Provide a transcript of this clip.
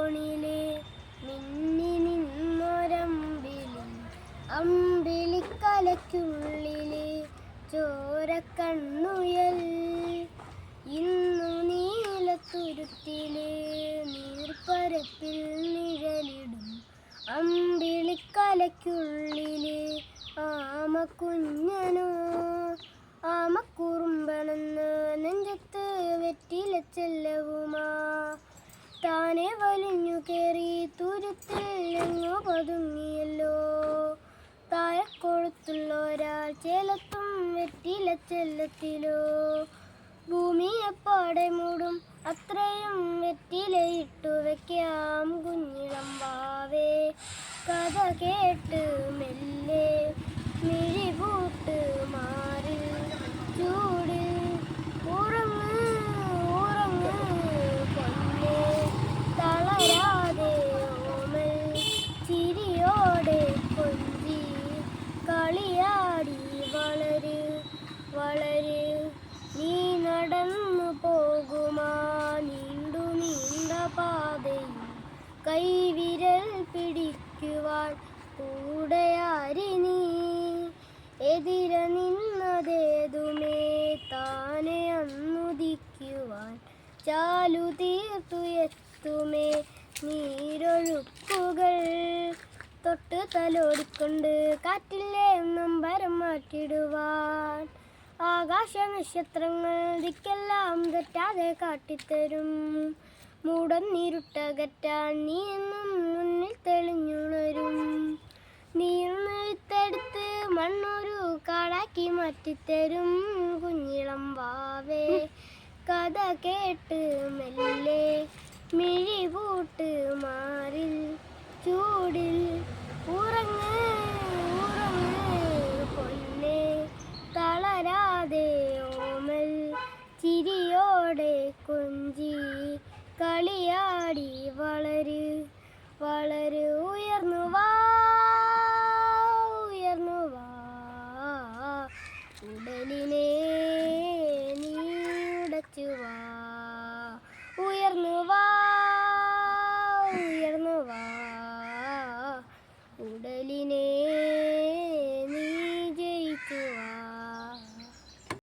കോണിലെ മിന്നി നിന്നൊരമ്പിളി അമ്പിളിക്കലയ്ക്കുള്ളിലെ ചോരക്കണ്ണുയൽ ഇന്നു നീലത്തുരുത്തിലെ നീർപ്പരപ്പിൽ നിഴലിടും അമ്പിളിക്കലയ്ക്കുള്ളിലെ ആമക്കുഞ്ഞനോ ആമക്കുറുമ്പണെന്ന് നെഞ്ചത്ത് വെറ്റില ചെല്ലവുമാ താനെ വലിഞ്ഞു കയറി തുരുത്തിൽ എങ്ങോ പതുങ്ങിയല്ലോ. താഴെക്കൊഴുത്തുള്ള ഒരാൾ ചേലത്തും വെറ്റില ചെല്ലത്തിലോ. ഭൂമിയെപ്പാടെ മൂടും അത്രയും വെറ്റിലയിട്ടു വെക്കാം കുഞ്ഞിളം വാവേ. കഥ കേട്ട് മെല്ലെ മിഴിപൂട്ട് മാറിൽ ചൂടിൽ ഉറങ്ങ് ഉറങ്ങ് പൊന്നേ. തളരാതെ ഓമൽ ചിരിയോടെ കൊഞ്ചി കളിയാടി വളര് വളര്. നീ നടന്നു പോകുമാ നീണ്ടു നീണ്ട പാതയിൽ കൈവിരൽ പിടിക്കുവാൻ കൂടെയാരി നീ. എതിര നിന്നതേതുമേ താനെ അന്നുദിക്കുവാൻ ചാലു തീർത്തുയെത്തുമേ നീരൊഴുക്കുകൾ. തൊട്ട് തലോടിക്കൊണ്ട് കാറ്റിലെ നമ്പരം മാറ്റിടുവാൻ ആകാശ നക്ഷത്രങ്ങൾ ദിക്കെല്ലാം തെറ്റാതെ കാട്ടിത്തരും. മൂടന്നിരുട്ടകറ്റാൻ നീ എന്നും മുന്നിൽ തെളിഞ്ഞുണരും. നീർന്നെടുത്ത് മണ്ണൊരു കാടാക്കി മാറ്റിത്തരും കുഞ്ഞിളം വാവേ. കഥ കേട്ട് മെല്ലെ മിഴിപൂട്ട് മാറിൽ ചൂടിൽ ഉറങ്ങ് ഉറങ്ങ് പൊന്നേ. തളരാതെ ഓമൽ ചിരിയോടെ കൊഞ്ചി കളിയാടി വളര് വളര്. ഉയർന്നു വാ ഉയർന്നു വാ ഉടലിനെ നീ ഉടച്ചു വാ. ഉയർന്നു വാ